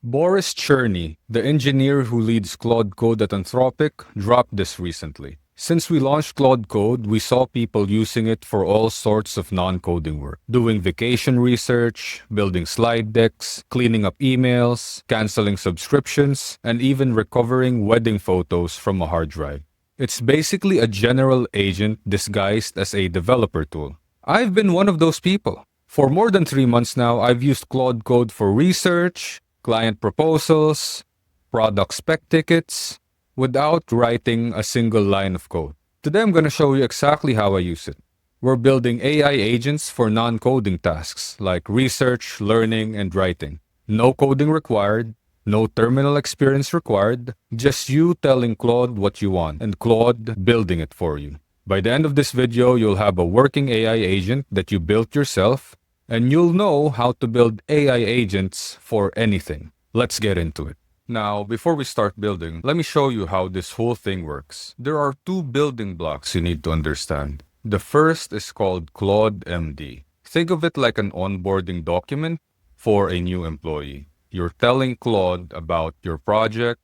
Boris Cherny, the engineer who leads Claude Code at Anthropic, dropped this recently. Since we launched Claude Code, we saw people using it for all sorts of non-coding work. Doing vacation research, building slide decks, cleaning up emails, canceling subscriptions, and even recovering wedding photos from a hard drive. It's basically a general agent disguised as a developer tool. I've been one of those people. For more than 3 months now, I've used Claude Code for research, client proposals, product spec tickets, without writing a single line of code. Today I'm going to show you exactly how I use it. We're building AI agents for non-coding tasks like research, learning, and writing. No coding required, no terminal experience required, just you telling Claude what you want and Claude building it for you. By the end of this video, you'll have a working AI agent that you built yourself, and you'll know how to build AI agents for anything. Let's get into it. Now, before we start building, let me show you how this whole thing works. There are two building blocks you need to understand. The first is called CLAUDE.md. Think of it like an onboarding document for a new employee. You're telling Claude about your project,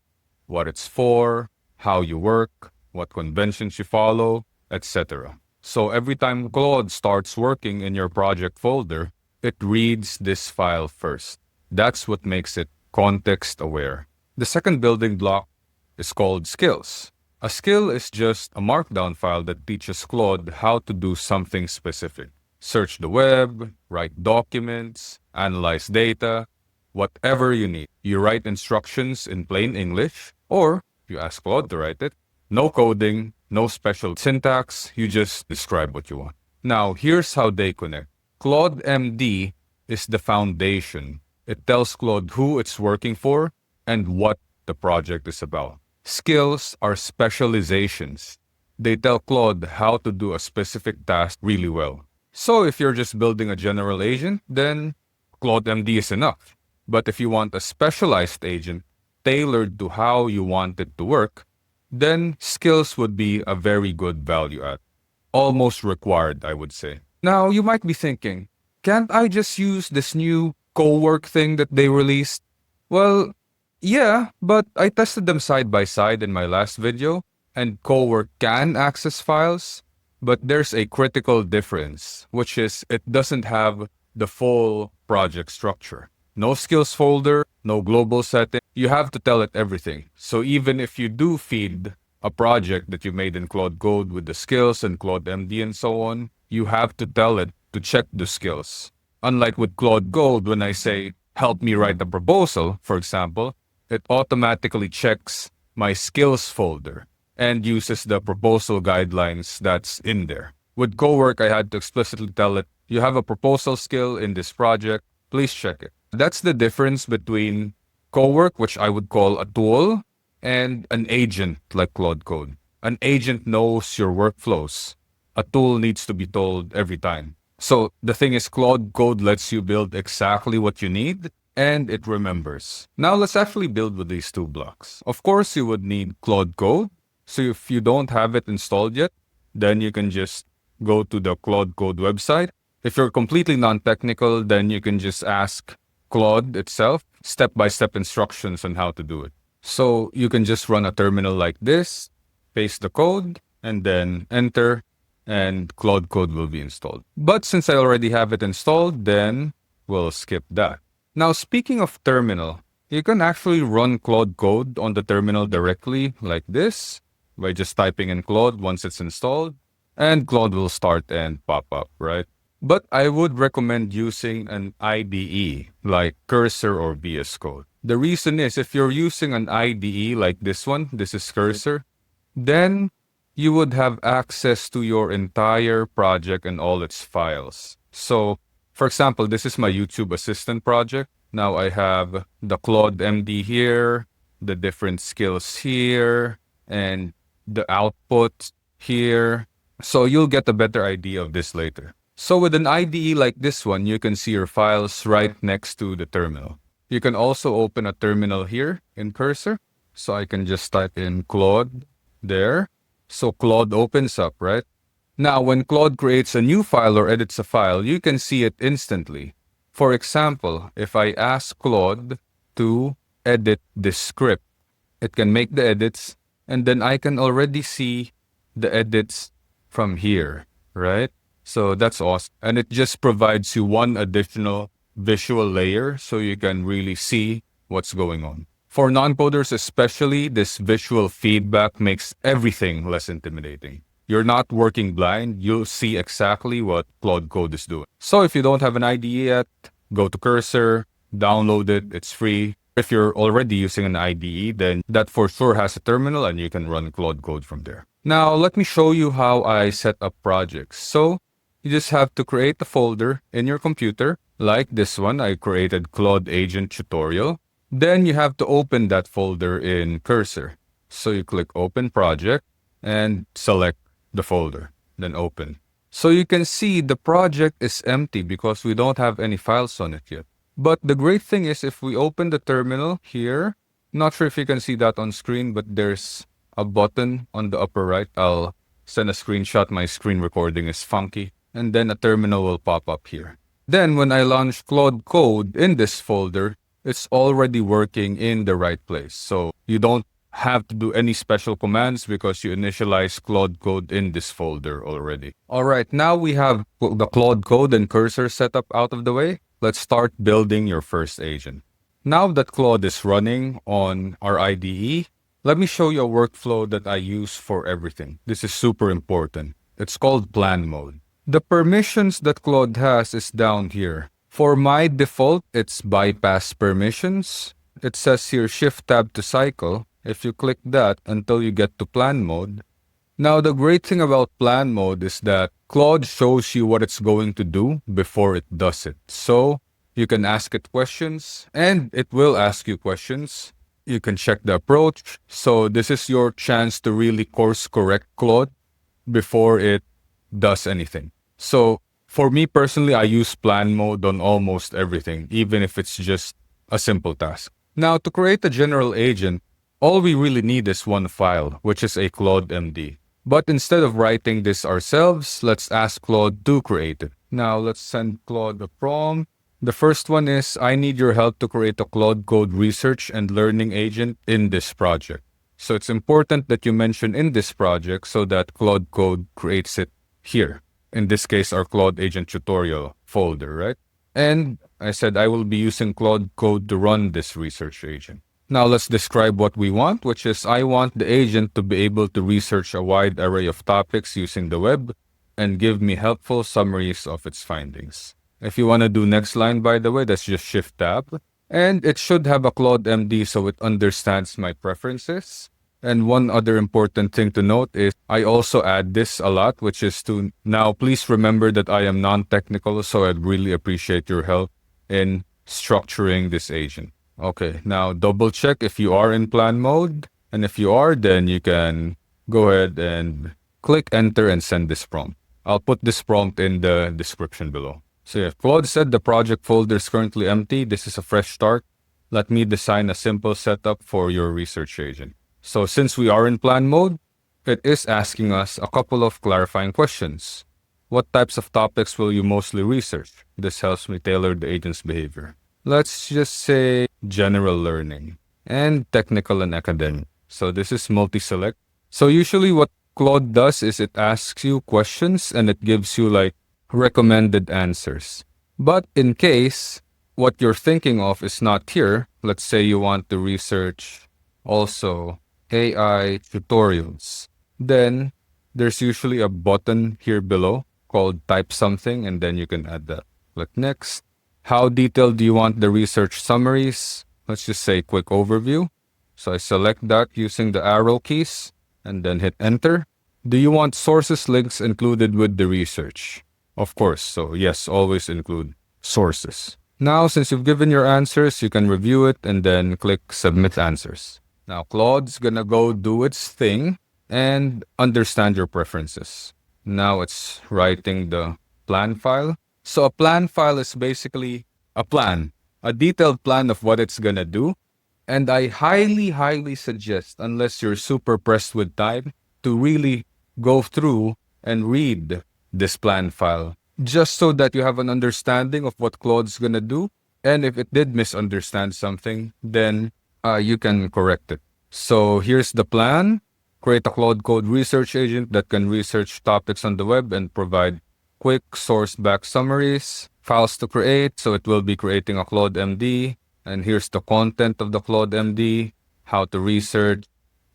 what it's for, how you work, what conventions you follow, etc. So every time Claude starts working in your project folder, it reads this file first. That's what makes it context aware. The second building block is called skills. A skill is just a markdown file that teaches Claude how to do something specific. Search the web, write documents, analyze data, whatever you need. You write instructions in plain English, or you ask Claude to write it. No coding, no special syntax, you just describe what you want. Now, here's how they connect. CLAUDE.md is the foundation. It tells Claude who it's working for and what the project is about. Skills are specializations. They tell Claude how to do a specific task really well. So if you're just building a general agent, then CLAUDE.md is enough. But if you want a specialized agent tailored to how you want it to work, then skills would be a very good value add. Almost required, I would say. Now, you might be thinking, can't I just use this new Cowork thing that they released? Well, yeah, but I tested them side by side in my last video, and Cowork can access files, but there's a critical difference, which is it doesn't have the full project structure. No skills folder, no global setting. You have to tell it everything. So even if you do feed a project that you made in Claude Code with the skills and CLAUDE.md and so on, you have to tell it to check the skills. Unlike with Claude Code, when I say, help me write a proposal, for example, it automatically checks my skills folder and uses the proposal guidelines that's in there. With Cowork, I had to explicitly tell it, you have a proposal skill in this project, please check it. That's the difference between Cowork, which I would call a tool, and an agent like Claude Code. An agent knows your workflows. A tool needs to be told every time. So the thing is, Claude Code lets you build exactly what you need, and it remembers. Now let's actually build with these two blocks. Of course, you would need Claude Code. So if you don't have it installed yet, then you can just go to the Claude Code website. If you're completely non-technical, then you can just ask Claude itself step-by-step instructions on how to do it. So you can just run a terminal like this, paste the code, and then enter, and Claude Code will be installed. But since I already have it installed, then we'll skip that. Now, speaking of terminal, you can actually run Claude Code on the terminal directly like this by just typing in Claude once it's installed, and Claude will start and pop up, right? But I would recommend using an IDE like Cursor or VS Code. The reason is if you're using an IDE like this one, this is Cursor, then you would have access to your entire project and all its files. So, for example, this is my YouTube Assistant project. Now I have the CLAUDE.md here, the different skills here, and the output here. So you'll get a better idea of this later. So with an IDE like this one, you can see your files right next to the terminal. You can also open a terminal here in Cursor. So I can just type in Claude there. So Claude opens up, right? Now, when Claude creates a new file or edits a file, you can see it instantly. For example, if I ask Claude to edit this script. It can make the edits, and then I can already see the edits from here, right? So that's awesome. And it just provides you one additional visual layer so you can really see what's going on. For non-coders especially, this visual feedback makes everything less intimidating. You're not working blind. You'll see exactly what Claude Code is doing. So if you don't have an IDE yet, go to Cursor, download it. It's free. If you're already using an IDE, then that for sure has a terminal and you can run Claude Code from there. Now, let me show you how I set up projects. So you just have to create a folder in your computer, like this one. I created Claude Agent Tutorial. Then you have to open that folder in Cursor. So you click Open Project and select the folder, then open. So you can see the project is empty because we don't have any files on it yet. But the great thing is if we open the terminal here, not sure if you can see that on screen, but there's a button on the upper right. I'll send a screenshot. My screen recording is funky. And then a terminal will pop up here. Then when I launch Claude Code in this folder, it's already working in the right place. So you don't have to do any special commands because you initialize Claude Code in this folder already. All right, now we have the Claude Code and Cursor setup out of the way. Let's start building your first agent. Now that Claude is running on our IDE, let me show you a workflow that I use for everything. This is super important. It's called plan mode. The permissions that Claude has is down here. For my default, it's bypass permissions. It says here Shift Tab to cycle. If you click that until you get to plan mode. Now, the great thing about plan mode is that Claude shows you what it's going to do before it does it. So you can ask it questions and it will ask you questions. You can check the approach. So this is your chance to really course correct Claude before it does anything. So for me personally, I use plan mode on almost everything, even if it's just a simple task. Now, to create a general agent, all we really need is one file, which is a Claude.md. But instead of writing this ourselves, let's ask Claude to create it. Now let's send Claude a prompt. The first one is, I need your help to create a Claude Code research and learning agent in this project. So it's important that you mention in this project so that Claude Code creates it here. In this case, our Claude Agent Tutorial folder, right? And I said I will be using Claude Code to run this research agent. Now let's describe what we want, which is I want the agent to be able to research a wide array of topics using the web and give me helpful summaries of its findings. If you want to do next line, by the way, that's just Shift Tab. And it should have a Claude.md so it understands my preferences. And one other important thing to note is I also add this a lot, which is to now please remember that I am non-technical, so I'd really appreciate your help in structuring this agent. Okay, now double check if you are in plan mode. And if you are, then you can go ahead and click enter and send this prompt. I'll put this prompt in the description below. So yeah, Claude said the project folder is currently empty. This is a fresh start. Let me design a simple setup for your research agent. So since we are in plan mode, it is asking us a couple of clarifying questions. What types of topics will you mostly research? This helps me tailor the agent's behavior. Let's just say general learning and technical and academic. So this is multi-select. So usually what Claude does is it asks you questions and it gives you like recommended answers. But in case what you're thinking of is not here, let's say you want to research also AI tutorials, then there's usually a button here below called type something and then you can add that. Click next. How detailed do you want the research summaries? Let's just say quick overview. So I select that using the arrow keys and then hit enter. Do you want sources links included with the research? Of course. So yes, always include sources. Now, since you've given your answers, you can review it and then click submit answers. Now Claude's gonna go do its thing and understand your preferences. Now it's writing the plan file. So a plan file is basically a plan, a detailed plan of what it's gonna do. And I highly suggest, unless you're super pressed with time, to really go through and read this plan file, just so that you have an understanding of what Claude's gonna do. And if it did misunderstand something, then you can correct it. So here's the plan. Create a Claude Code research agent that can research topics on the web and provide quick source-back summaries. Files to create, so it will be creating a Claude.md. And here's the content of the Claude.md, how to research,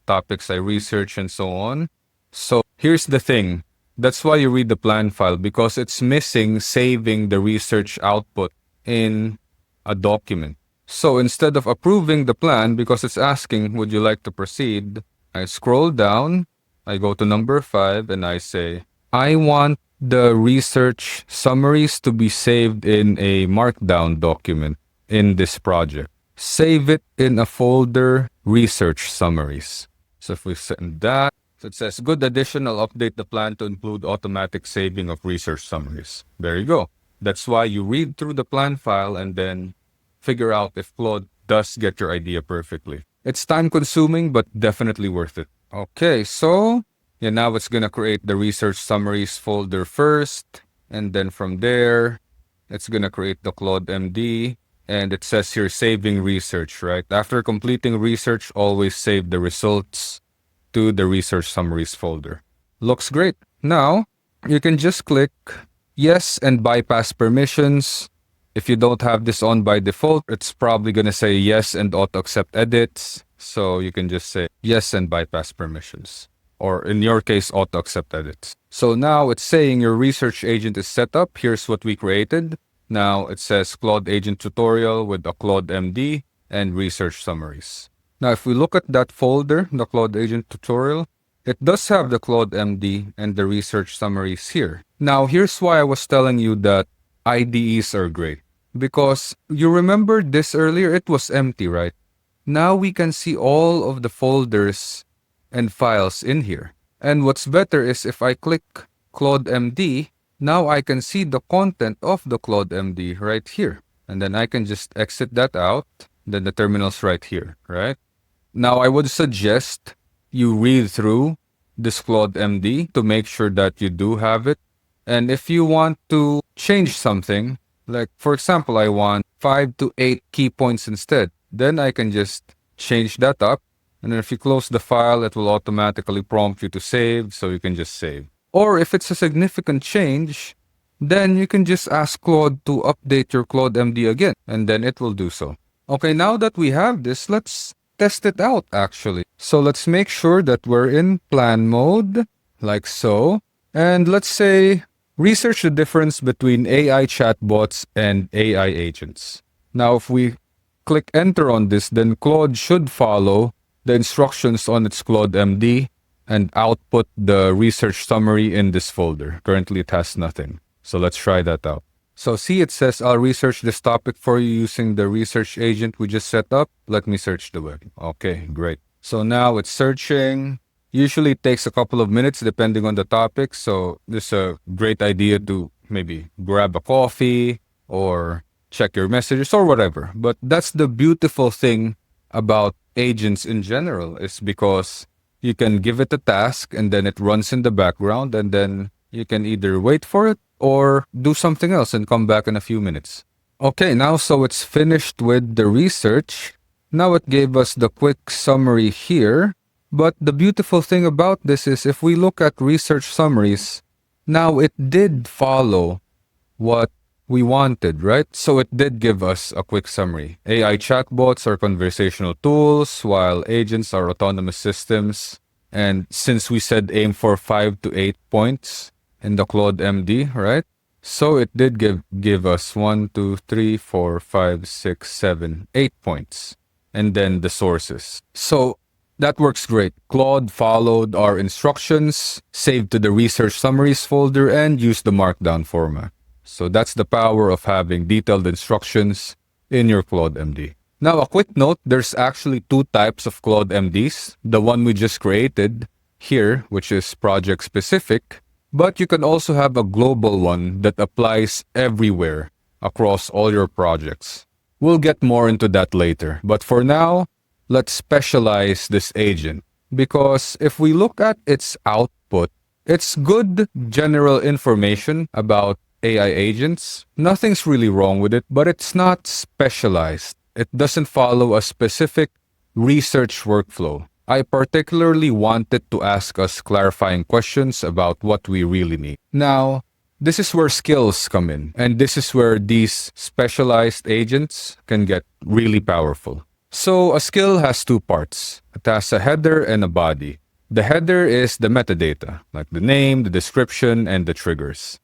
topics I research, and so on. So here's the thing. That's why you read the plan file, because it's missing saving the research output in a document. So instead of approving the plan, because it's asking, would you like to proceed? I scroll down, I go to number 5, and I say, I want the research summaries to be saved in a markdown document in this project. Save it in a folder, research summaries. So if we send that, so it says, good addition, I'll update the plan to include automatic saving of research summaries. There you go. That's why you read through the plan file and then figure out if Claude does get your idea perfectly. It's time-consuming, but definitely worth it. Okay, so now it's going to create the research summaries folder first. And then from there, it's going to create the Claude.md. And it says here, saving research, right? After completing research, always save the results to the research summaries folder. Looks great. Now, you can just click yes and bypass permissions. If you don't have this on by default, it's probably going to say yes and auto-accept edits. So you can just say yes and bypass permissions. Or in your case, auto-accept edits. So now it's saying your research agent is set up. Here's what we created. Now it says Claude Agent Tutorial with a Claude.md and research summaries. Now if we look at that folder, the Claude Agent Tutorial, it does have the Claude.md and the research summaries here. Now here's why I was telling you that IDEs are great. Because you remember this earlier, it was empty, right? Now we can see all of the folders and files in here. And what's better is if I click Claude.md, now I can see the content of the Claude.md right here. And then I can just exit that out. Then the terminal's right here, right? Now I would suggest you read through this Claude.md to make sure that you do have it. And if you want to change something, like for example, I want 5 to 8 key points instead, then I can just change that up. And then if you close the file, it will automatically prompt you to save, so you can just save. Or if it's a significant change, then you can just ask Claude to update your Claude.md again, and then it will do so. Okay, now that we have this, let's test it out actually. So let's make sure that we're in plan mode, like so. And let's say, research the difference between AI chatbots and AI agents. Now, if we click enter on this, then Claude should follow the instructions on its Claude.md and output the research summary in this folder. Currently, it has nothing. So let's try that out. So see, it says, I'll research this topic for you using the research agent we just set up. Let me search the web. Okay, great. So now it's searching. Usually it takes a couple of minutes depending on the topic. So this is a great idea to maybe grab a coffee or check your messages or whatever. But that's the beautiful thing about agents in general, is because you can give it a task and then it runs in the background, and then you can either wait for it or do something else and come back in a few minutes. Okay, now so it's finished with the research. Now it gave us the quick summary here. But the beautiful thing about this is if we look at research summaries, now it did follow what we wanted, right? So it did give us a quick summary. AI chatbots are conversational tools, while agents are autonomous systems. And since we said aim for 5 to 8 points in the Claude.md, right? So it did give us 1, 2, 3, 4, 5, 6, 7, 8 points. And then the sources. So that works great. Claude followed our instructions, saved to the research summaries folder, and used the markdown format. So that's the power of having detailed instructions in your Claude.md. Now, a quick note, there's actually 2 types of Claude.mds. The one we just created here, which is project specific, but you can also have a global one that applies everywhere across all your projects. We'll get more into that later, but for now, let's specialize this agent, because if we look at its output, it's good general information about AI agents. Nothing's really wrong with it, but it's not specialized. It doesn't follow a specific research workflow. I particularly wanted to ask us clarifying questions about what we really need. Now, this is where skills come in, and this is where these specialized agents can get really powerful. So a skill has two parts. It has a header and a body. The header is the metadata, like the name, the description, and the triggers.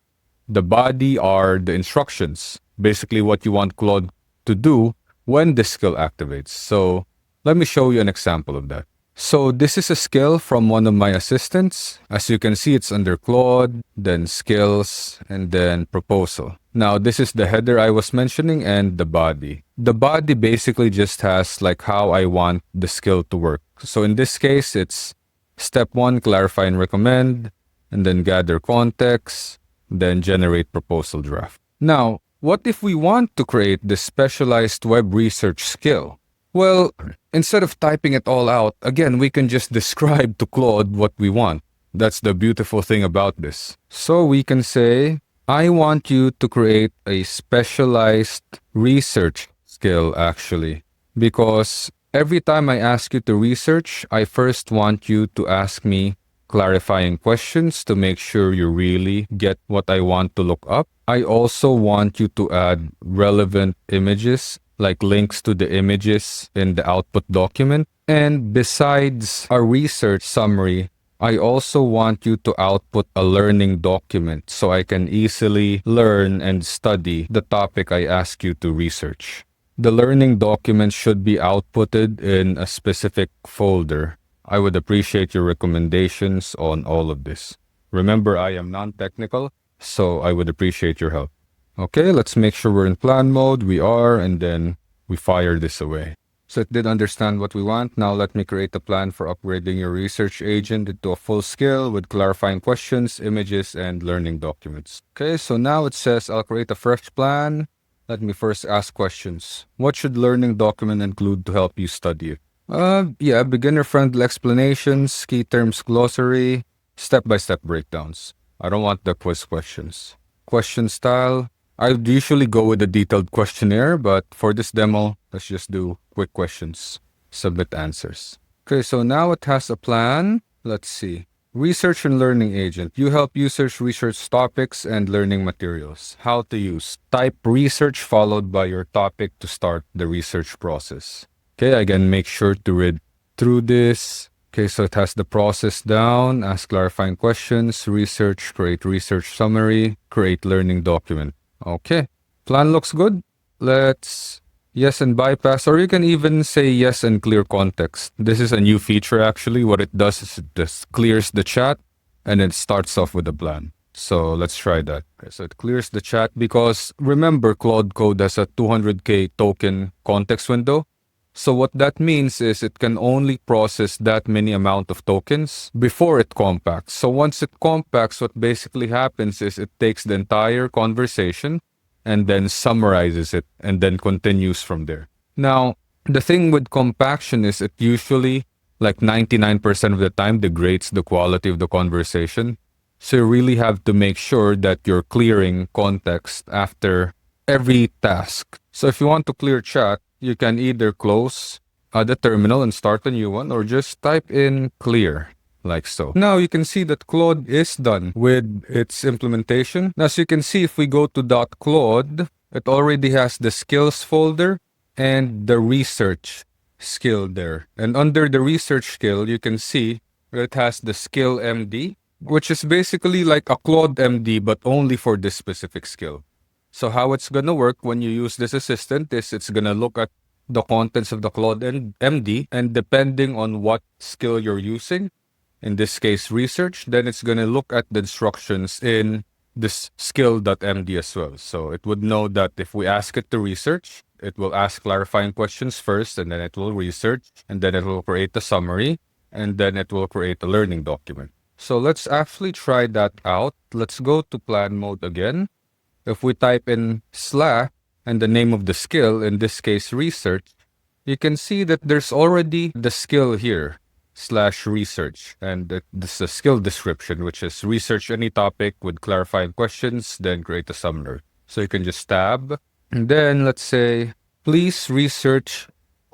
The body are the instructions, basically what you want Claude to do when this skill activates. So let me show you an example of that. So this is a skill from one of my assistants. As you can see, it's under Claude, then skills, and then proposal. Now, this is the header I was mentioning and the body. The body basically just has like how I want the skill to work. So in this case, it's step 1, clarify and recommend, and then gather context, then generate proposal draft. Now, what if we want to create this specialized web research skill? Well, instead of typing it all out, again, we can just describe to Claude what we want. That's the beautiful thing about this. So we can say, I want you to create a specialized research skill, actually, because every time I ask you to research, I first want you to ask me clarifying questions to make sure you really get what I want to look up. I also want you to add relevant images, like links to the images in the output document. And besides a research summary, I also want you to output a learning document so I can easily learn and study the topic I ask you to research. The learning document should be outputted in a specific folder. I would appreciate your recommendations on all of this. Remember, I am non-technical, so I would appreciate your help. Okay, let's make sure we're in plan mode. We are, and then we fire this away. So it did understand what we want. Now let me create a plan for upgrading your research agent into a full skill with clarifying questions, images, and learning documents. Okay, so now it says I'll create a fresh plan. Let me first ask questions. What should learning document include to help you study it? Beginner-friendly explanations, key terms glossary, step-by-step breakdowns. I don't want the quiz questions. Question style. I usually go with a detailed questionnaire, but for this demo, let's just do quick questions. Submit answers. Okay, so now it has a plan. Let's see. Research and learning agent. You help users research topics and learning materials. How to use. Type research followed by your topic to start the research process. Okay, again, make sure to read through this. Okay, so it has the process down. Ask clarifying questions, research, create research summary, create learning document. Okay, plan looks good. Let's yes and bypass, or you can even say yes and clear context. This is a new feature actually. What it does is it just clears the chat and it starts off with a plan. So let's try that. Okay, so it clears the chat because remember Claude Code has a 200K token context window. So what that means is it can only process that many amount of tokens before it compacts. So once it compacts, what basically happens is it takes the entire conversation and then summarizes it and then continues from there. Now, the thing with compaction is it usually, like 99% of the time, degrades the quality of the conversation. So you really have to make sure that you're clearing context after every task. So if you want to clear chat, you can either close the terminal and start a new one or just type in clear, like so. Now you can see that Claude is done with its implementation. As you can see, if we go to .claude, it already has the skills folder and the research skill there. And under the research skill, you can see it has the skill MD, which is basically like a Claude MD, but only for this specific skill. So how it's going to work when you use this assistant is it's going to look at the contents of the Claude MD, and depending on what skill you're using, in this case research, then it's going to look at the instructions in this skill.md as well. So it would know that if we ask it to research, it will ask clarifying questions first, and then it will research, and then it will create a summary, and then it will create a learning document. So let's actually try that out. Let's go to plan mode again. If we type in / and the name of the skill, in this case research, you can see that there's already the skill here, /research. And this is a skill description, which is research any topic with clarifying questions, then create a summary. So you can just tab. And then let's say, please research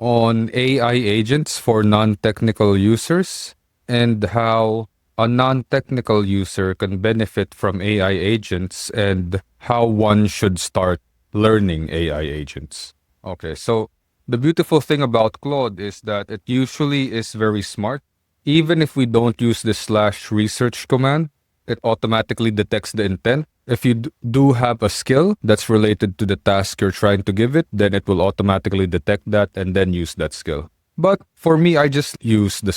on AI agents for non-technical users and how a non-technical user can benefit from AI agents and how one should start learning AI agents. Okay, so the beautiful thing about Claude is that it usually is very smart. Even if we don't use the /research command, it automatically detects the intent. If you do have a skill that's related to the task you're trying to give it, then it will automatically detect that and then use that skill. But for me, I just use the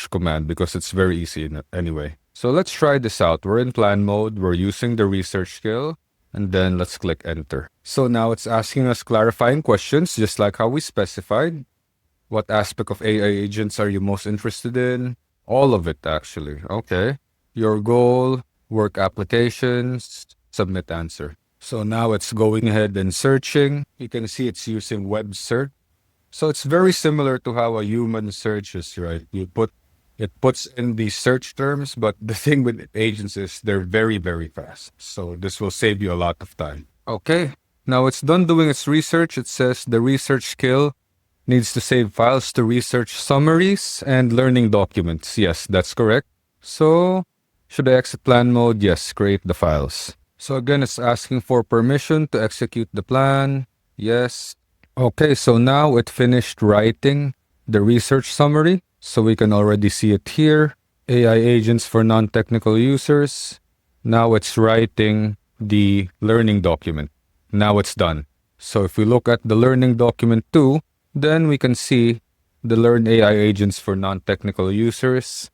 / command because it's very easy anyway. So let's try this out. We're in plan mode. We're using the research skill. And then let's click enter. So now it's asking us clarifying questions, just like how we specified. What aspect of AI agents are you most interested in? All of it, actually. Okay. Your goal, work applications, submit answer. So now it's going ahead and searching. You can see it's using web search. So it's very similar to how a human searches, right? It puts in the search terms, but the thing with agents is they're very, very fast. So this will save you a lot of time. Okay. Now it's done doing its research. It says the research skill needs to save files to research summaries and learning documents. Yes, that's correct. So should I exit plan mode? Yes, create the files. So again, it's asking for permission to execute the plan. Yes. Okay, so now it finished writing the research summary. So we can already see it here. AI agents for non-technical users. Now it's writing the learning document. Now it's done. So if we look at the learning document too, then we can see the Learn AI agents for non-technical users.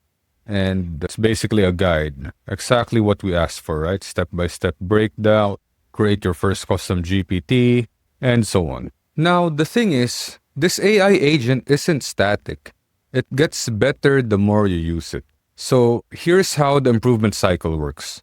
And it's basically a guide. Exactly what we asked for, right? Step-by-step breakdown, create your first custom GPT, and so on. Now, the thing is, this AI agent isn't static. It gets better the more you use it. So here's how the improvement cycle works.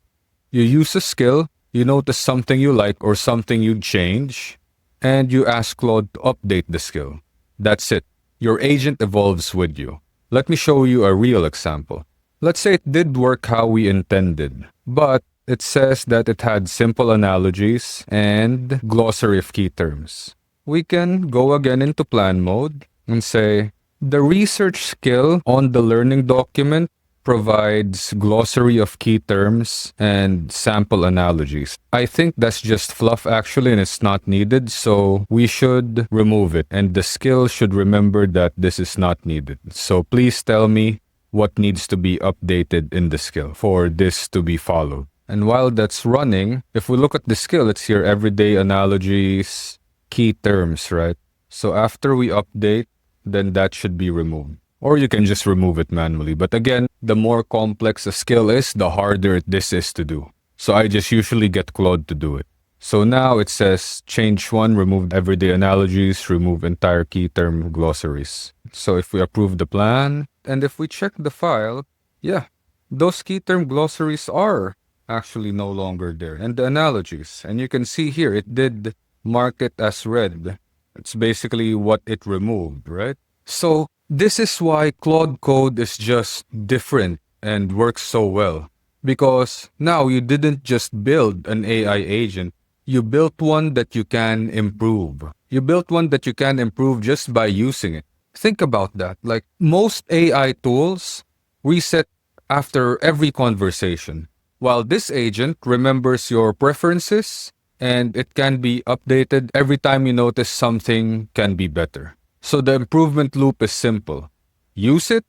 You use a skill, you notice something you like or something you'd change, and you ask Claude to update the skill. That's it. Your agent evolves with you. Let me show you a real example. Let's say it did work how we intended, but it says that it had simple analogies and glossary of key terms. We can go again into plan mode and say, the research skill on the learning document provides glossary of key terms and sample analogies. I think that's just fluff actually, and it's not needed, so we should remove it. And the skill should remember that this is not needed. So please tell me what needs to be updated in the skill for this to be followed. And while that's running, if we look at the skill, it's here, everyday analogies, key terms, right? So after we update, then that should be removed. Or you can just remove it manually. But again, the more complex a skill is, the harder this is to do. So I just usually get Claude to do it. So now it says change one, remove everyday analogies, remove entire key term glossaries. So if we approve the plan, and if we check the file, yeah, those key term glossaries are actually no longer there. And the analogies, and you can see here, it did mark it as red. It's basically what it removed, right? So this is why Claude Code is just different and works so well. Because now you didn't just build an AI agent, you built one that you can improve. You built one that you can improve just by using it. Think about that. Like most AI tools reset after every conversation, while this agent remembers your preferences and it can be updated every time you notice something can be better. So the improvement loop is simple. Use it,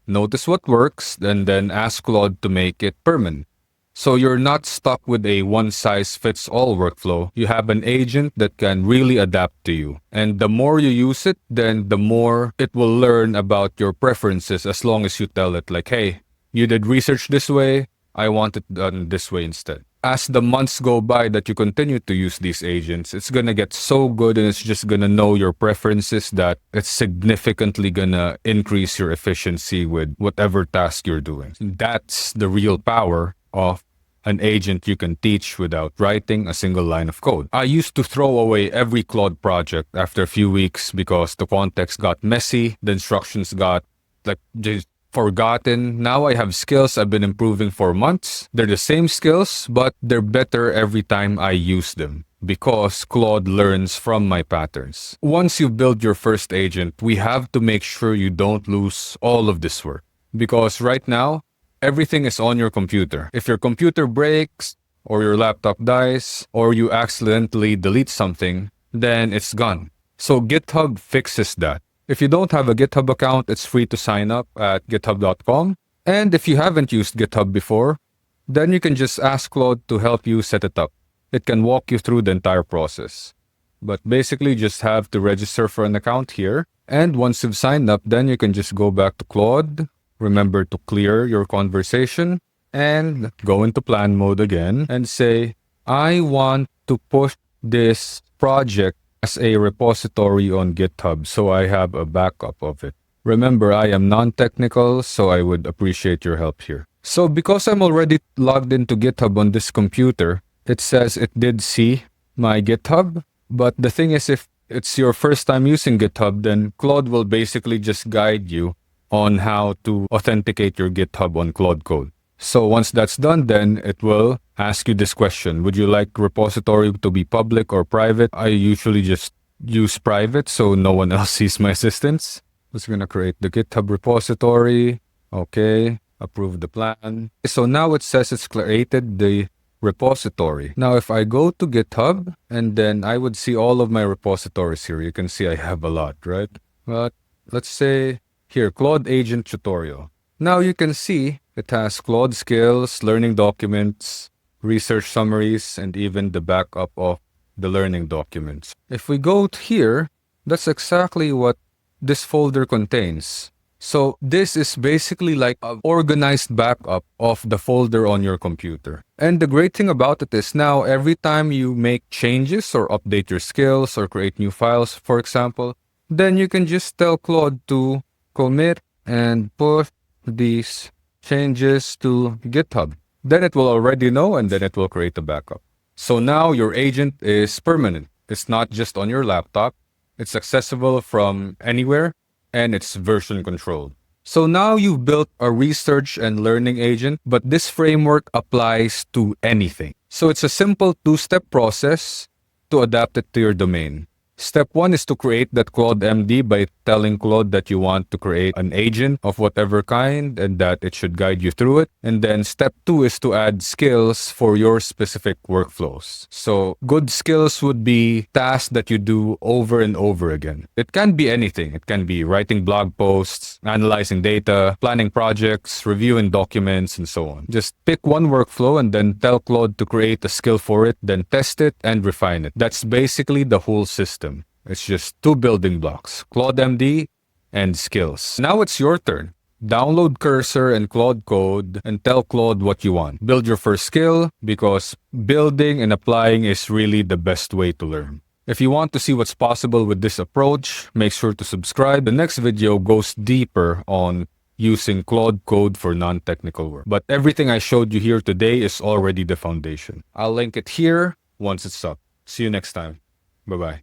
notice what works, and then ask Claude to make it permanent. So you're not stuck with a one-size-fits-all workflow. You have an agent that can really adapt to you. And the more you use it, then the more it will learn about your preferences as long as you tell it like, hey, you did research this way, I want it done this way instead. As the months go by that you continue to use these agents, it's going to get so good and it's just going to know your preferences that it's significantly going to increase your efficiency with whatever task you're doing. That's the real power of an agent you can teach without writing a single line of code. I used to throw away every Claude project after a few weeks because the context got messy, the instructions got just forgotten. Now I have skills I've been improving for months. They're the same skills, but they're better every time I use them. because Claude learns from my patterns. Once you build your first agent, we have to make sure you don't lose all of this work. Because right now, everything is on your computer. If your computer breaks, or your laptop dies, or you accidentally delete something, then it's gone. So GitHub fixes that. If you don't have a GitHub account, it's free to sign up at github.com. And if you haven't used GitHub before, then you can just ask Claude to help you set it up. It can walk you through the entire process. But basically, you just have to register for an account here. And once you've signed up, then you can just go back to Claude. Remember to clear your conversation and go into plan mode again and say, I want to push this project as a repository on GitHub so I have a backup of it. Remember, I am non-technical, so I would appreciate your help here. So because I'm already logged into GitHub on this computer, it says it did see my GitHub. But the thing is, if it's your first time using GitHub, then Claude will basically just guide you on how to authenticate your GitHub on Claude Code. So once that's done, then it will ask you this question. Would you like repository to be public or private? I usually just use private so no one else sees my assistance. Just going to create the GitHub repository. Okay, approve the plan. So now it says it's created the repository. Now if I go to GitHub, and then I would see all of my repositories here. You can see I have a lot, right? But let's say here, Claude Agent Tutorial. Now you can see it has Claude skills, learning documents, research summaries, and even the backup of the learning documents. If we go here, that's exactly what this folder contains. So this is basically like an organized backup of the folder on your computer. And the great thing about it is now every time you make changes or update your skills or create new files, for example, then you can just tell Claude to commit and push these changes to GitHub. Then it will already know, and then it will create a backup. So now your agent is permanent. It's not just on your laptop. It's accessible from anywhere, and it's version controlled. So now you've built a research and learning agent, but this framework applies to anything. So it's a simple two-step process to adapt it to your domain. Step 1 is to create that CLAUDE.md by telling Claude that you want to create an agent of whatever kind and that it should guide you through it. And then step 2 is to add skills for your specific workflows. So good skills would be tasks that you do over and over again. It can be anything. It can be writing blog posts, analyzing data, planning projects, reviewing documents, and so on. Just pick one workflow and then tell Claude to create a skill for it, then test it and refine it. That's basically the whole system. It's just two building blocks, CLAUDE.md and skills. Now it's your turn. Download Cursor and Claude Code and tell Claude what you want. Build your first skill because building and applying is really the best way to learn. If you want to see what's possible with this approach, make sure to subscribe. The next video goes deeper on using Claude Code for non-technical work. But everything I showed you here today is already the foundation. I'll link it here once it's up. See you next time. Bye-bye.